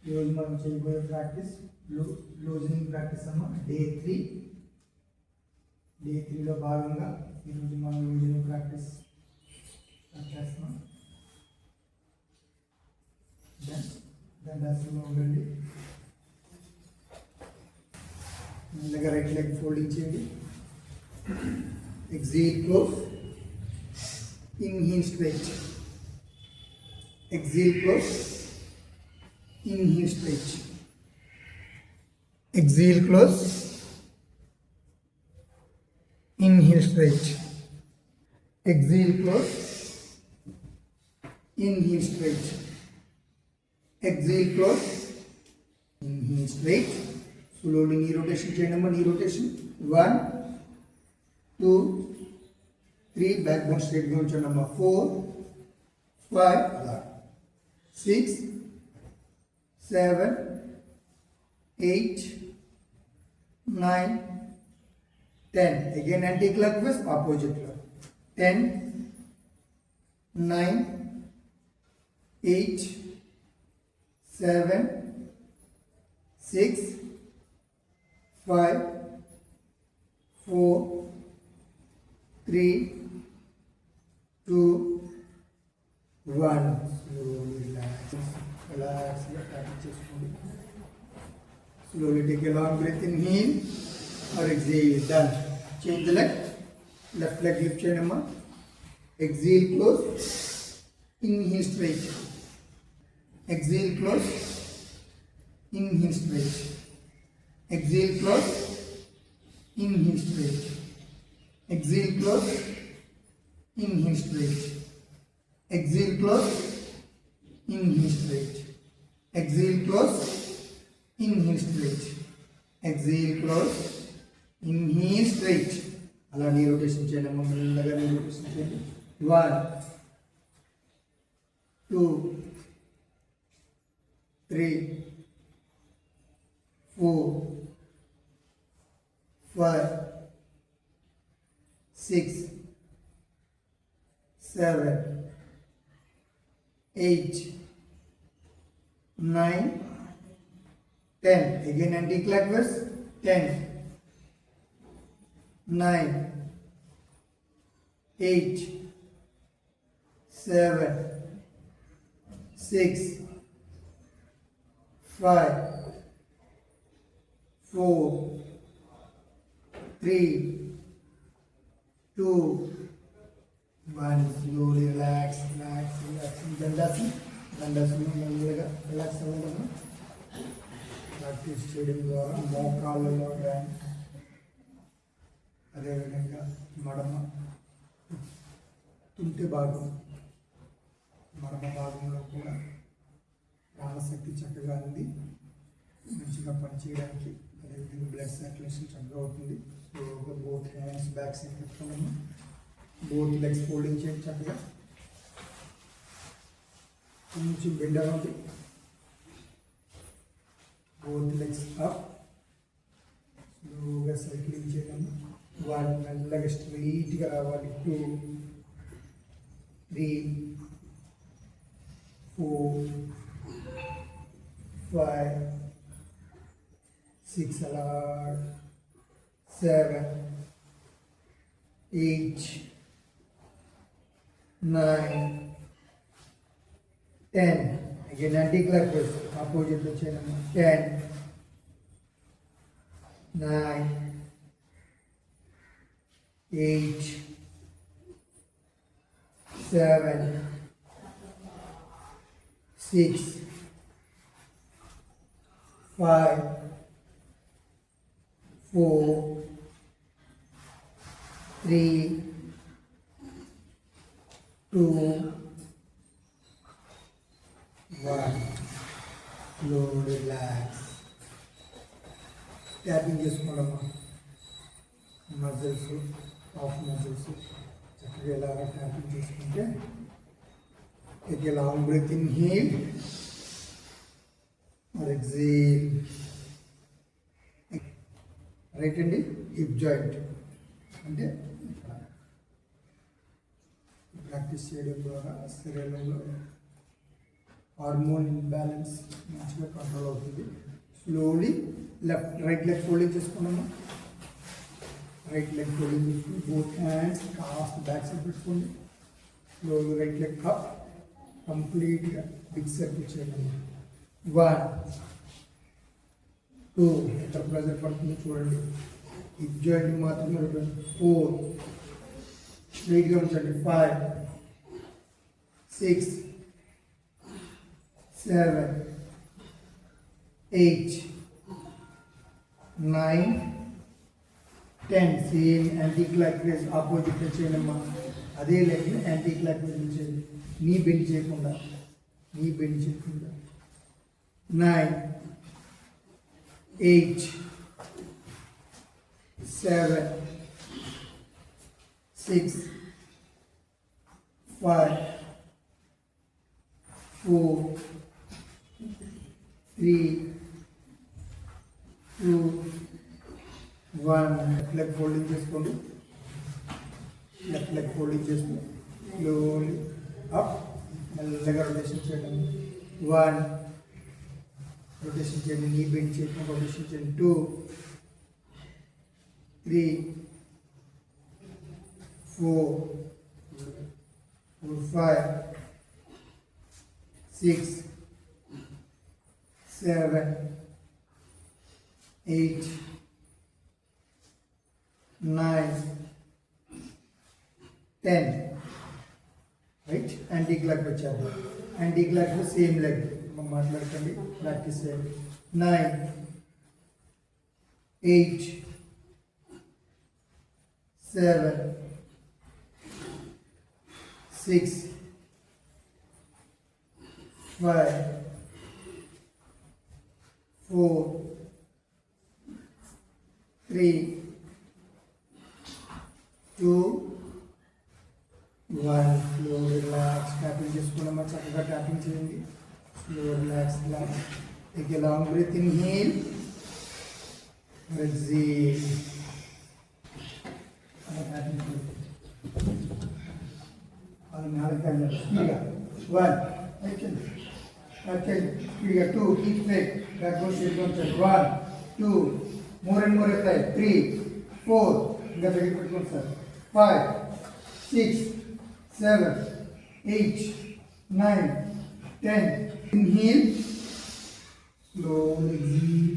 ఈరోజు మనం చేయబోయే ప్రాక్టీస్ లూజనింగ్ ప్రాక్టీస్ అమ్మ డే 3లో భాగంగా ఈరోజు మనం లూజనింగ్ ప్రాక్టీస్ చేస్తున్నాం. దండాసనంలో ఉండండి. ముందుగా రైట్ లెగ్ ఫోల్డింగ్ చేయండి. Exhale close, inhale stretch. Exhale close, inhale stretch. Exhale close, inhale stretch. Exhale close, inhale stretch. Exhale close, inhale stretch. Slowly knee rotation cheyandi, knee rotation. 1, 2, 3, backbone straight ga unchandi. 4, 5, 6, 7, 8, 9, 10. Again anti-clockwise, opposite clock. 10, 9, 8, 7, 6, 5, 4, 3, 2, 1. Relax, slowly take a long breath, inhale or exhale. Done. Change the leg. Left leg lift cheyamma. Exhale close, inhale straight. Exhale close, inhale straight. Exhale close, inhale straight. Exhale close, inhale straight. Exhale close, inhale straight. Exhale close, inhale straight. Exhale close, inhale straight. అలా నీ rotation చేయండి. మెల్లగా నీ rotation చేయండి. 1, 2, 3, 4, 5, 6, 7, 8, 9, 10. Again anti-clockwise. 10, 9, 8, 7, 6, 5, 4, 3, 2, 1. Slowly relax. దండాసనం మెల్లగా relax అవ్వడం. Practice చేయడం ద్వారా మోకాళ్ళలో కానీ అదేవిధంగా మడమ తుంటి భాగం మడమ భాగంలో కూడా ప్రాణశక్తి చక్కగా ఉంది, మంచిగా పనిచేయడానికి. అదేవిధంగా బ్లడ్ సర్క్యులేషన్ చక్కగా అవుతుంది. So both hands back side పెట్టుకున్నాము. బోత్ లెగ్స్ ఫోల్డింగ్ చేయండి చక్కగా. కొంచెం బెండ్ అవ్వండి. Both legs up. స్లోగా సైక్లింగ్ చేయండి. 1, మెల్లగా స్ట్రైట్గా రావాలి. 2, 3, 4, 5, 6 అలా 7, 8, 9, 10. Again anti-clockwise, opposite lo cheyandi. 10, 9, 8, 7, 6, 5, 4, 3, 2, 1. Slow relax. Tapping చేసుకోవడమ్మా. మజిల్స్ ఆఫ్ మజిల్స్ చక్కగా ఇలా ట్యాపింగ్ చేసుకుంటే take a long breath, inhale or exhale. Right అండి హిప్ జాయింట్ అంటే ప్రాక్టీస్ చేయడం ద్వారా శరీరంలో హార్మోన్ ఇంబ్యాలెన్స్ మంచిగా కంట్రోల్ అవుతుంది. స్లోలీ రైట్ లెగ్ ఫోల్డింగ్ చేసుకున్నాము. రైట్ లెగ్ ఫోల్డింగ్ చేసుకుని బోత్ హ్యాండ్స్ కాస్త బ్యాక్ సైడ్ పెట్టుకోండి. స్లోలీ రైట్ లెగ్ కప్ కంప్లీట్గా బిగ్ సర్కిల్ చేయండి. 1 2 ఎక్కడ ప్రెజర్ పడుతుందో చూడండి. హిప్ జాయింట్ మాత్రమే 4 స్ట్రైట్గా ఉంచండి. 5 6 7 8 9 10. Same anti clock wise opposite చేయండి. అదే లెగ్ యాంటీ క్లాక్ వైజ్ చేయండి. నీ బెండ్ చేయకుండా 9 8 7 6 5 4 3 2 1. లెఫ్ట్ లెగ్ ఫోల్డింగ్ చేసుకోండి. లెఫ్ట్ లెగ్ ఫోల్డింగ్ చేసుకుని స్లోలీ అప్ మెల్లగా రొటేషన్ చేయడం. 1 రొటేషన్ చేయండి. నీ బెండ్ చేయకుండా రొటేషన్ చేయండి. 2 3 4 5 6 7 8 9 10. రైట్ యాంటీ క్లాక్ వచ్చారు. యాంటీ క్లాక్ సేమ్ లెగ్ మాట్లాడకండి, ప్రాక్టీస్ చేయండి. 9 8 7 6 5 4 3 2 1. స్లో రిలాక్స్ ట్యాపింగ్ చేసుకున్నామా, చక్కగా ట్యాపింగ్ చేయండి. Slow relax relax. Take a long breath. Inhale, exhale. Tapping చేయండి. అది 4 స్పీడ్గా. 1 యాక్షన్ యాక్షన్ స్పీడ్గా. 2 keep straight. Back goes shape కొంచెం. 1 2 మోర్ అండ్ మోర్ ఎత్తాయి. 3 4 ఇంకా దగ్గర పెట్టుకోండి sir. 5 6 7 8 9 10. Inhale, slowly exhale,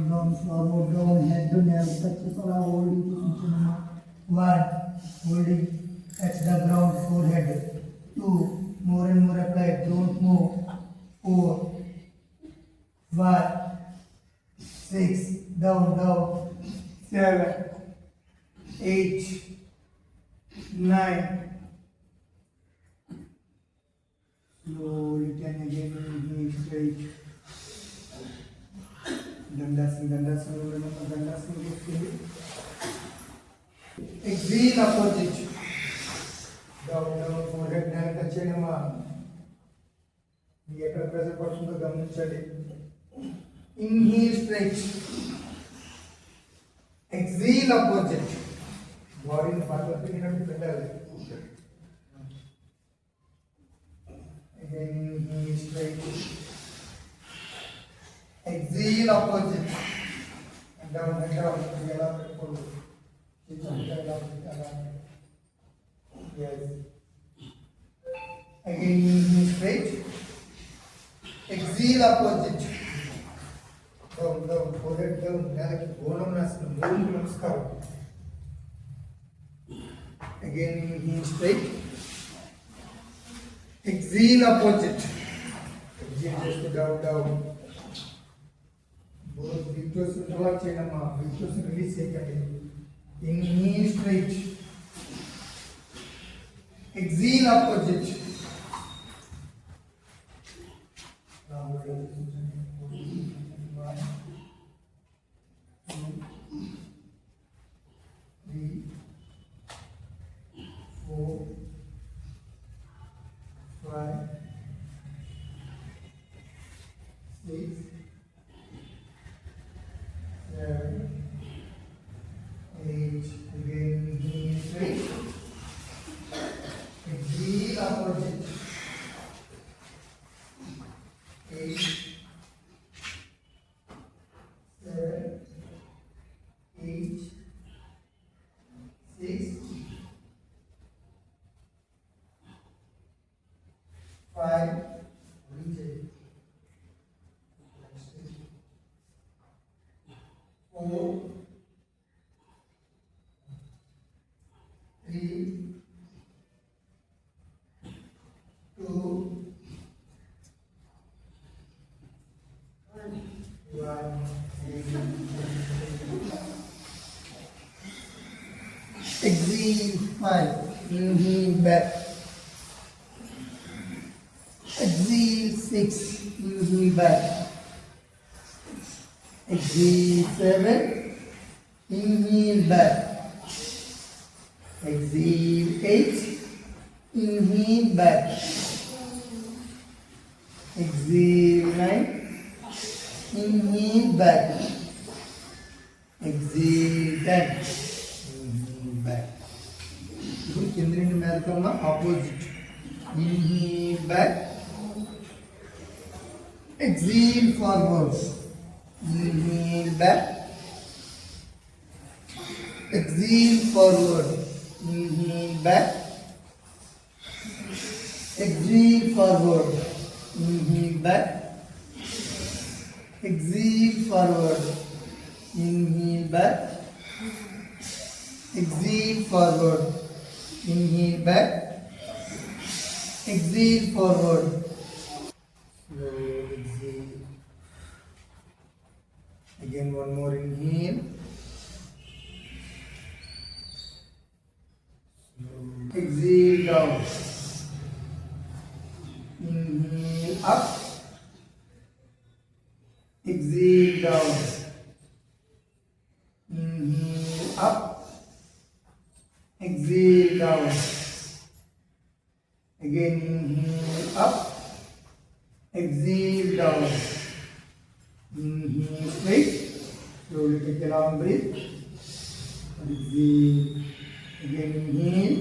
down, forward, down, head to nail, touch the holding position. 1, holding, touch the ground, forehead. 2, more and more apply, don't move. 4 5 6 down 7 8 9. Slowly 10 again. Inhale straight. Dandasana. Exhale opposite. Down forehead nail touch cheyanడి. మీకు ఎక్కడ pressure పడుతుందో గమనించండి. Inhale straight. Exhale opposite. బాడీని పక్కన తిరిగినట్టు పెట్టాలి. Again, inhale straight. Exhale opposite. And down. ఎలా పెట్టుకోండి. Yes. Again, inhale straight. Exhale opposite. Down. Forehead down. నేలకి గోణం నాశనం. మూడు నమస్కారం. Again, inhale straight. Exhale opposite. Exhale just down. Both victors interlock cheyama. Victors release cheyandi. Inhale straight. Exhale opposite. One. Exhale. 5. Inhale back. Exhale. 6. Inhale back. Exhale. 7. Inhale back. Exhale. 8. Inhale back. Exhale. 9. Inhale back. Exhale. 10. Inhale back. ఇప్పుడు కింద నుండి మీదకి ఉన్న opposite. Inhale back. Exhale forward. Inhale back. Exhale forward. Inhale back. Exhale forward. Inhale back. Exhale forward. Inhale back. Exhale forward. Inhale back. Exhale forward. Slow exhale. Again one more inhale. Slow. Exhale down. Inhale up. Exhale down. Inhale up. Exhale down. Again inhale up. Exhale down. Inhale straight. Slowly take a long breath. Exhale. Again inhale.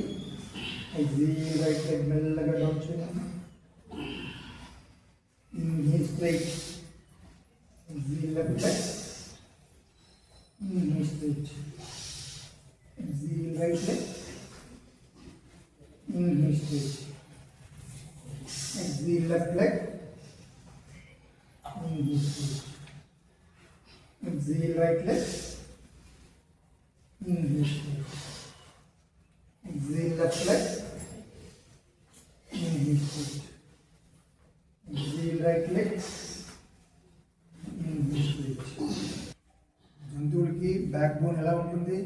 Exhale. Right leg mellaga down cheyandi. Inhale straight. Exhale left leg. Inhale straight. Exhale right leg. Inhale straight. Exhale left leg. Inhale straight. Exhale right leg. Inhale straight. Exhale left leg. Inhale straight. Exhale right leg. Inhale straight. జంతువులకి back bone ఎలా ఉంటుంది?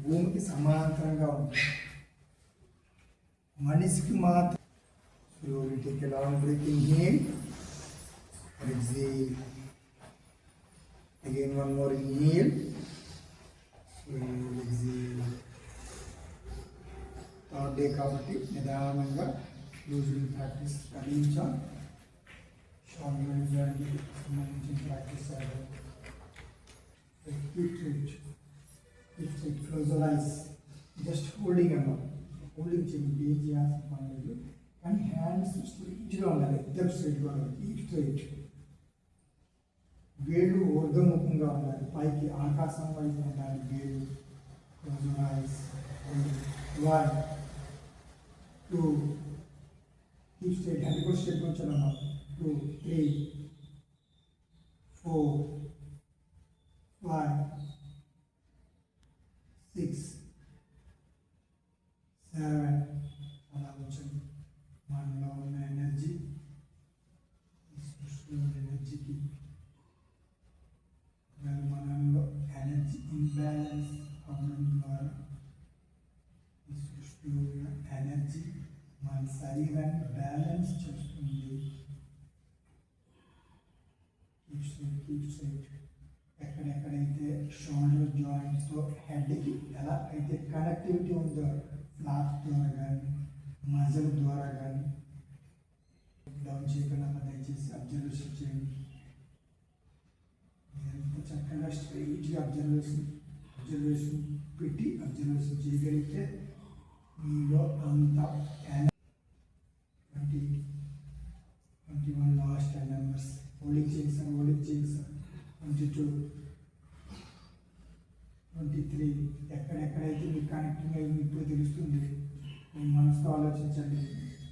భూమికి సమాంతరంగా ఉంటుంది. మనిషికి మాత్రం slowly take a long breath, inhale, exhale. Again one more inhale, slowly exhale. Third day కాబట్టి నిదానంగా లూజింగ్ ప్రాక్టీస్ కలిగించాం. షార్ట్ దానికి సంబంధించిన ప్రాక్టీస్ చేయాలి. Close your eyes. Just holding అన్నమాట. హోల్డింగ్ చేయండి. ఏం చేయాల్సిన పని లేదు. కానీ హ్యాండ్స్ స్ట్రైట్గా ఉండాలి. ఇద్దరు స్ట్రైట్గా ఉండాలి. ఈ స్ట్రైట్. వేళ్ళు ఊర్ధముఖంగా ఉండాలి. పైకి ఆకాశం వైపు ఉండాలి వేళ్ళు. Close your eyes. 1, 2. Keep straight. Hand కూడా స్ట్రైట్గా ఉంచాలన్నమాట. 2, 3, 4, 5, 6, 7. అలా ఉంచండి. మనలో ఉన్న ఎనర్జీ ఎనర్జీకి మనలో ఎనర్జీ ఇంబ్యాలెన్స్ అవ్వడం ద్వారా ఈ సృష్టిలో ఉన్న ఎనర్జీ మన శరీరాన్ని బ్యాలెన్స్ చేస్తుంది. Keep straight. ఎక్కడెక్కడైతే షోల్డర్ జాయింట్స్తో హెడ్కి ఎలా అయితే కనెక్టివిటీ ఉందో ఫ్లాప్ ద్వారా కానీ మజిల్ ద్వారా కానీ డౌన్ చేయకుండా దయచేసి అబ్జర్వేషన్ చేయండి. ఎంత చక్కగా స్ట్రైట్గా అబ్జర్వేషన్ పెట్టి అబ్జర్వేషన్ చేయగలిగితే మీలో అంత 21 లాస్ట్ 10 మెంబర్స్ హోల్డింగ్ చేసాను. 22, 23. ఎక్కడెక్కడైతే మీకు కనెక్టింగ్ అయ్యి ఇప్పుడు తెలుస్తుంది. మీ మనసుతో ఆలోచించండి.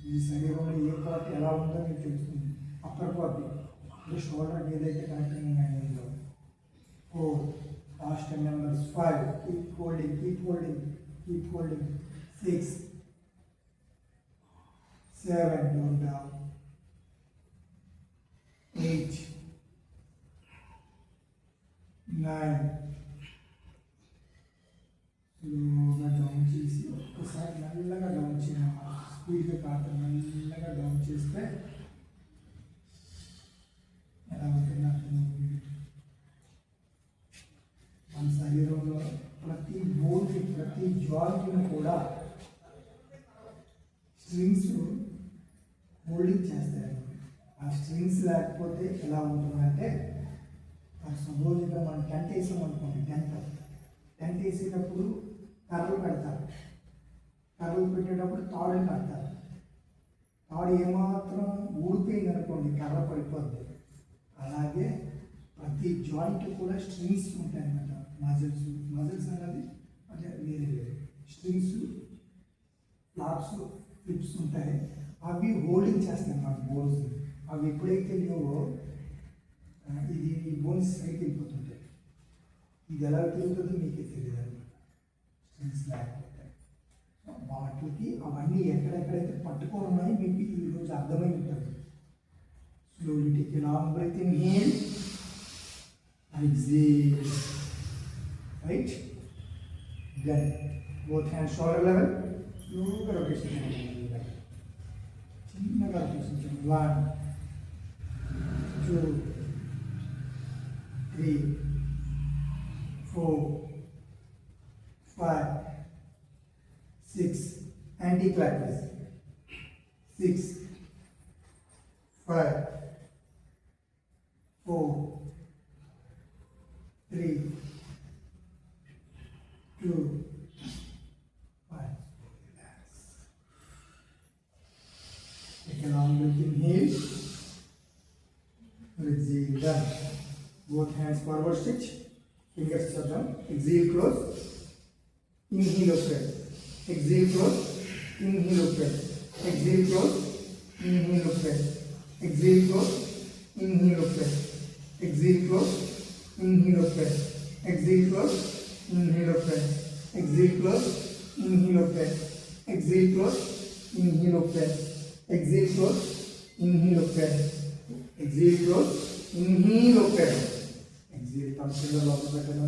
మీ శరీరంలో ఏ పార్ట్ ఎలా ఉందో మీకు తెలుస్తుంది. అప్పర్ పార్ట్ ఇప్పుడు షోల్డర్కి ఏదైతే కనెక్టింగ్ అయ్యిందో. 4 last 10 members. 5 keep holding. 6, 7 down. 8, 9 స్లోగా డౌన్ చేసి ఒక్కసారి మెల్లగా డౌన్ చేయాలి. స్పీడ్గా కాదు, మెల్లగా డౌన్ చేస్తే ఎలా ఉంటుంది అర్థమవుతుంది. మన శరీరంలో ప్రతి బోన్కి ప్రతి జాయింట్ని కూడా స్ట్రింగ్స్ హోల్డింగ్ చేస్తాయి. ఆ స్ట్రింగ్స్ లేకపోతే ఎలా ఉంటుందంటే, సపోజ్గా మనం టెంట్ వేసాం అనుకోండి, టెంట్ వేసేటప్పుడు కర్రలు పెడతారు, కర్రలు పెట్టేటప్పుడు తాడుని కడతారు. తాడు ఏమాత్రం ఊడిపోయింది అనుకోండి, కర్ర పడిపోద్ది. అలాగే ప్రతి జాయింట్ కూడా స్ట్రింగ్స్ ఉంటాయి అన్నమాట. మజిల్స్ అనేది అంటే వేరే వేరే స్ట్రింగ్స్, ఫ్లాప్స్, ఫ్లిప్స్ ఉంటాయి. అవి హోల్డింగ్ చేస్తాయి అన్నమాట బోన్స్. అవి ఎప్పుడైతే లేవో ఇది ఈ బోన్స్ సైకి వెళ్ళిపోతుంటాయి. ఇది ఎలా తిరుగుతుందో మీకే తెలియదు అనమాట, స్ట్రింగ్స్ లేకపోతే. వాటికి అవన్నీ ఎక్కడెక్కడైతే పట్టుకొని ఉన్నాయో మీకు ఈరోజు అర్థమై ఉంటుంది. Slowly take a long breath, inhale and exhale. Right? Then both hands shoulder level. Slow rotation. చిన్నగా rotation. 1 2 3 4 5 6 anti-clockwise. 6 5 4 3 2 1. Relax. Take a long breath, inhale. Exhale. Done. Both hands forward stretch. Fingers shut down. Exhale, close. Inhale, open. Exhale, close. Inhale, open. Exhale, close. Inhale, open. Exhale, close. Inhale, open. Exhale, close. Inhale, open. Exhale, close. Inhale, open. Exhale, close. Inhale, open. Exhale, close. Inhale, open. Exhale, close. Inhale, open. Exhale, close. Inhale, open. Exhale, thumbs in the lower back and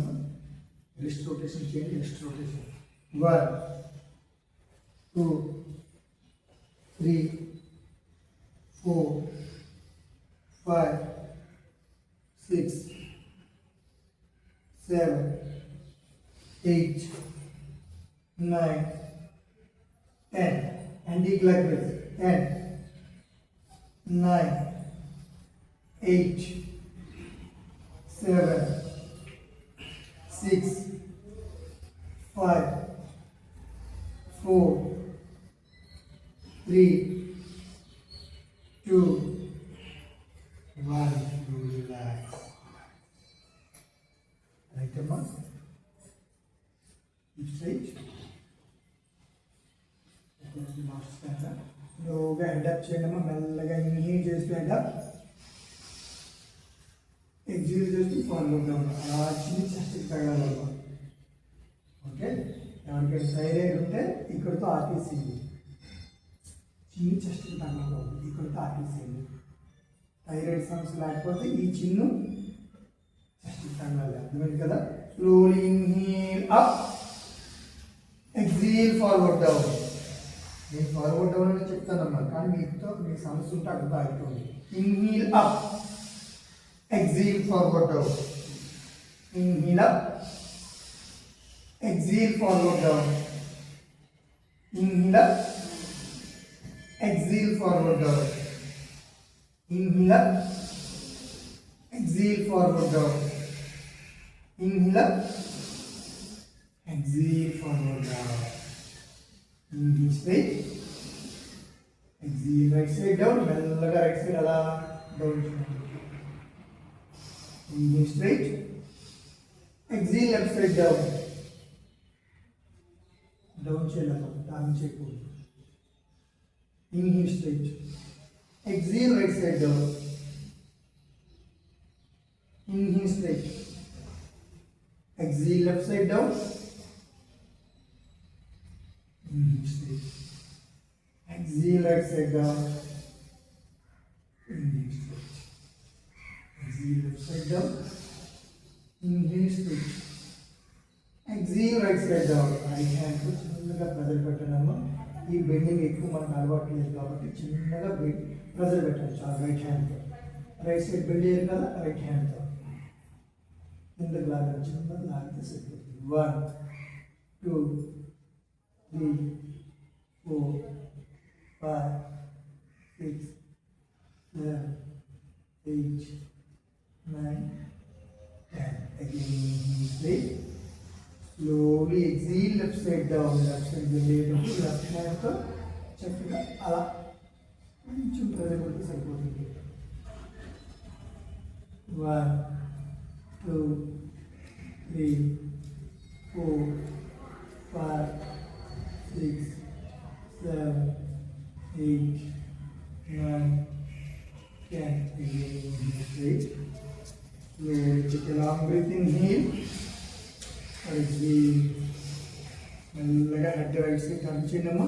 wrist rotation change, wrist rotation. 1 2 3 4 5 6 7 8 9 10. Anti-clockwise. 10 9 8 7 6 5 4 3 2 1. Relax. Right arm up. Keep straight. Last stand up. Slowగా head up చేయడమా, మెల్లగా inhale చేస్తూ head up. Exhale చేస్తూ forward down. అలా చిన్న చెస్ట్కి తగలాలి. Okay, ఎవరికైనా thyroid ఉంటే ఇక్కడితో ఆపేసేయండి. చిన్న చెస్ట్కి తగలకూడదు, ఇక్కడితో ఆపేసేయండి. థైరాయిడ్ సమస్య లేకపోతే ఈ చిన్ను చెస్ట్కి తగలాలి. అర్థమైంది కదా? Slowly inhale up, exhale forward down. నేను ఫార్వర్డ్ డౌన్ అని చెప్తానమ్మా, కానీ మీతో మీ సమస్య ఉంటే అక్కడ ఆగిపోండి. Inhale up, exhale forward down. Inhale up, exhale forward down. Inhale up, exhale forward down. Inhale up, exhale forward down. Inhale up, exhale forward down. Inhale straight, exhale right side down. మెల్లగా right side అలా down చేయండి. Inhale straight, exhale left side down. Down చేయలేదు, down చేయకూడదు. Inhale straight, exhale right side down. Inhale straight, exhale left side down. Inhale straight, exhale right side down. Inhale straight, exhale left side down. inhale straight, exhale right side down. Right hand తో చిన్నగా pressure పెట్టండి. ఈ bending ఎక్కువ మనకు అలవాటు లేదు కాబట్టి చిన్నగా ప్రెజర్ పెట్టండి చాలా. రైట్ హ్యాండ్తో రైట్ సైడ్ బెండ్ చేయాలి కదా, రైట్ హ్యాండ్తో కిందకి లాగాలి, చిన్నగా లాగితే సరిపోతుంది. 1 2 3 4 5 6 7 8 9 10. Again straight. Slowly exhale, left side down. Left side వెళ్ళేటప్పుడు లెఫ్ట్ హ్యాండ్తో చక్కగా అలా కొంచెం ప్రెజర్ పెడితే సరిపోతుంది. 1 2 3 4 5 6 7 8 9 10. Again straight. Slowly take a long breath, inhale. మెల్లగా హెడ్ రైట్ సైడ్ టర్న్ చేయండి అమ్మా.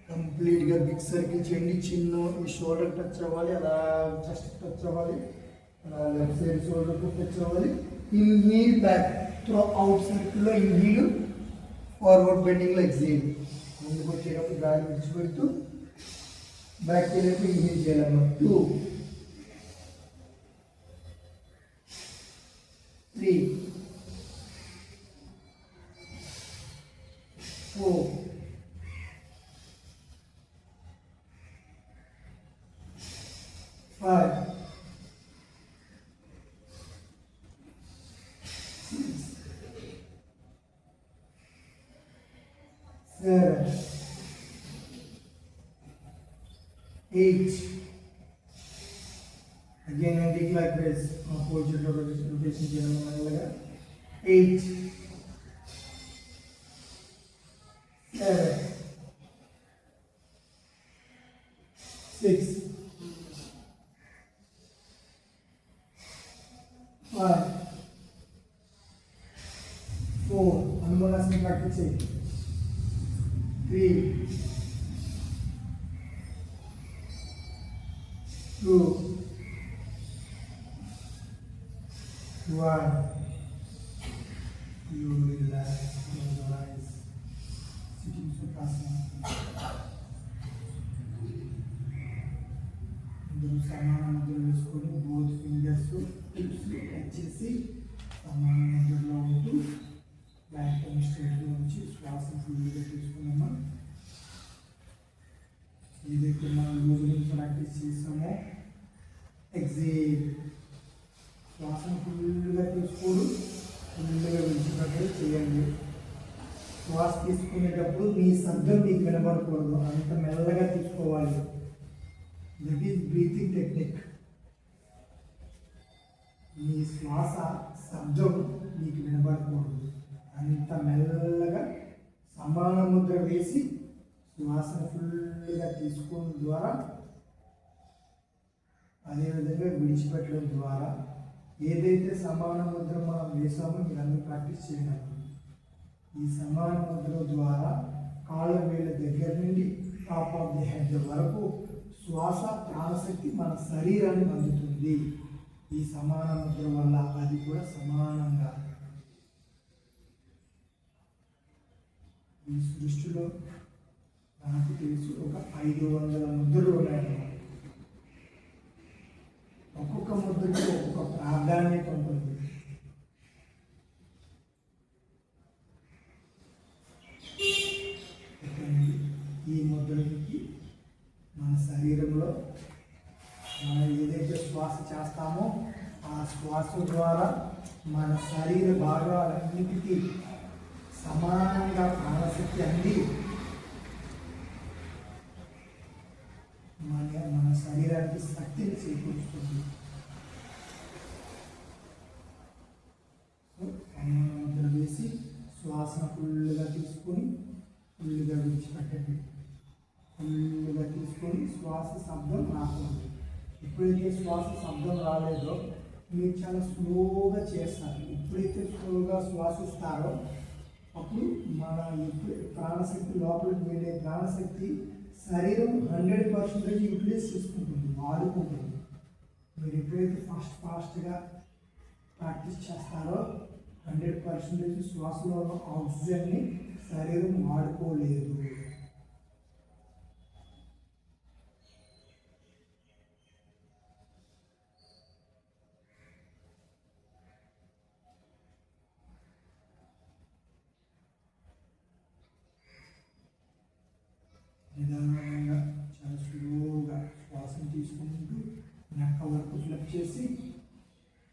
కంప్లీట్గా బిగ్ సర్కిల్ చేయండి. చిన్న ఈ షోల్డర్ టచ్ అవ్వాలి, అలా చెస్ట్ టచ్ అవ్వాలి, అలా లెఫ్ట్ సైడ్ షోల్డర్ టచ్ అవ్వాలి. ఇన్హీల్ బ్యాక్ త్రో అవుట్ సర్కిల్లో ఇన్హీల్, ఫార్వర్డ్ బెండింగ్లో ఎగ్జీల్. ముందుకు వచ్చేటప్పుడు గాలి విడిచిపెడుతూ బ్యాక్ వెళ్ళేటప్పుడు ఇన్హీల్ చేయాలమ్మా. 2 3 4 5 6 7 8. Again anti-clockwise opposite rotation చేయాలి. 8 7 6 5 4. అనుమానాన్ని ప్రాక్టీస్ చేయండి. 3 2 1. You relax your eyes. Sitting Sukhasana. అందరూ సమాన ముద్రలు వేసుకొని బోత్ ఫింగర్స్ టిప్స్ టచ్ చేసి సమాన ముద్రలో ఉంటూ బ్యాక్ టర్న్ స్ట్రైట్గా ఉంచి శ్వాస ఫుల్గా తీసుకున్నామా. ఏదైతే మనం రోజు నుంచి ప్రాక్టీస్ చేసామో ఎగ్జేల్, శ్వాసను ఫుల్గా తీసుకోడు, ఫుల్గా విడిచిపెట్టడం చేయండి. శ్వాస తీసుకునేటప్పుడు మీ శబ్దం మీకు వినబడకూడదు, అంత మెల్లగా తీసుకోవాలి. That is breathing technique. మీ శ్వాస శబ్దం మీకు వినబడకూడదు, అంత మెల్లగా సమాన ముద్ర వేసి శ్వాసను ఫుల్గా తీసుకోవడం ద్వారా, అదేవిధంగా విడిచిపెట్టడం ద్వారా ఏదైతే సమాన ముద్ర మనం వేసామో ఇవన్నీ ప్రాక్టీస్ చేయాలి. ఈ సమాన ముద్ర ద్వారా కాళ్ళ వేళ్ళ దగ్గర నుండి టాప్ ఆఫ్ ది హెడ్ వరకు శ్వాస ప్రాణశక్తి మన శరీరాన్ని అందుతుంది. ఈ సమాన ముద్ర వల్ల అది కూడా సమానంగా. ఈ సృష్టిలో నాకు తెలుసు ఒక 500 ముద్రలు ఉన్నాయన్నమాట. ఒక్కొక్క ముద్రకి ఒక్కొక్క ప్రాధాన్యత ఉంటుంది. ఈ ముద్రకి మన శరీరంలో మనం ఏదైతే శ్వాస చేస్తామో ఆ శ్వాస ద్వారా మన శరీర భాగాలన్నిటికీ సమానంగా ప్రాణశక్తి అంది మన శరీరానికి శక్తిని చేకూరుస్తుంది. ముద్ర వేసి శ్వాసను ఫుల్గా తీసుకొని ఫుల్గా విడిచిపెట్టండి. ఫుల్గా తీసుకొని శ్వాస శబ్దం రాకూడదు. ఎప్పుడైతే శ్వాస శబ్దం రాలేదో మీరు చాలా స్లోగా చేస్తారు. ఎప్పుడైతే స్లోగా శ్వాసిస్తారో అప్పుడు మన ప్రాణశక్తి లోపలికి వెళ్ళే ప్రాణశక్తి శరీరం 100% యూటిలైజ్ చేసుకుంటుంది, వాడుకుంటుంది. మీరు ఎప్పుడైతే ఫాస్ట్గా ప్రాక్టీస్ చేస్తారో 100% శ్వాసలో ఉన్న ఆక్సిజన్ని శరీరం వాడుకోలేదు. నిదానంగా చాలా స్లోగా శ్వాసను తీసుకుంటూ నెక్క వరకు ఫ్లప్ చేసి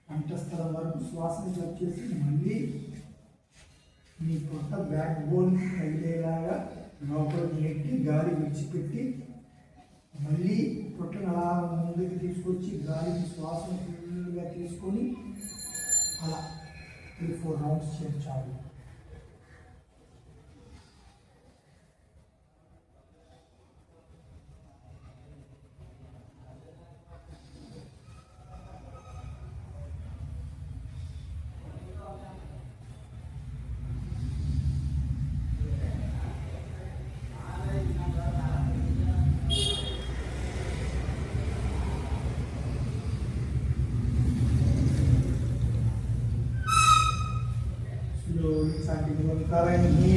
కంఠస్థలం వరకు శ్వాసను ఫ్లప్ చేసి మళ్ళీ మీ పొట్ట బ్యాక్ బోన్ తగిలేలాగా లోపలికి నెట్టి గాలి విడిచిపెట్టి మళ్ళీ పొట్టను అలా ముందుకు తీసుకొచ్చి గాలిని శ్వాసను ఫుల్గా తీసుకొని అలా 3-4 రౌండ్స్ చేర్చాలి. Sambil mengenal ini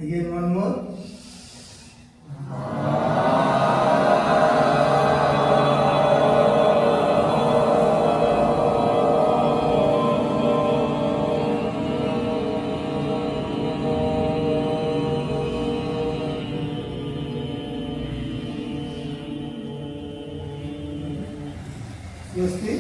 again one more. Swasti.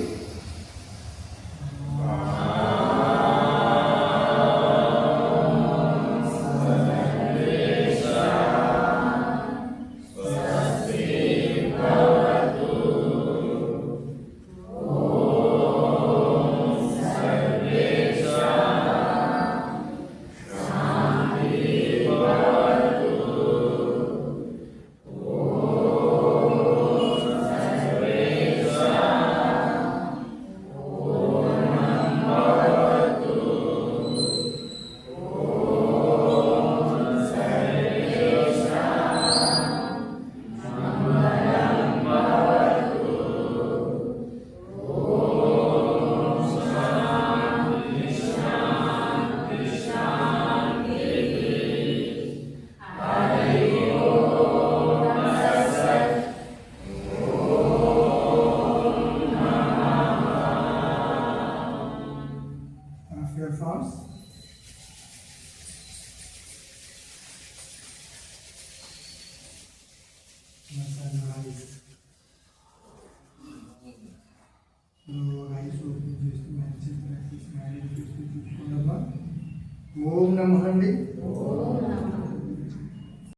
Your forms. Masana.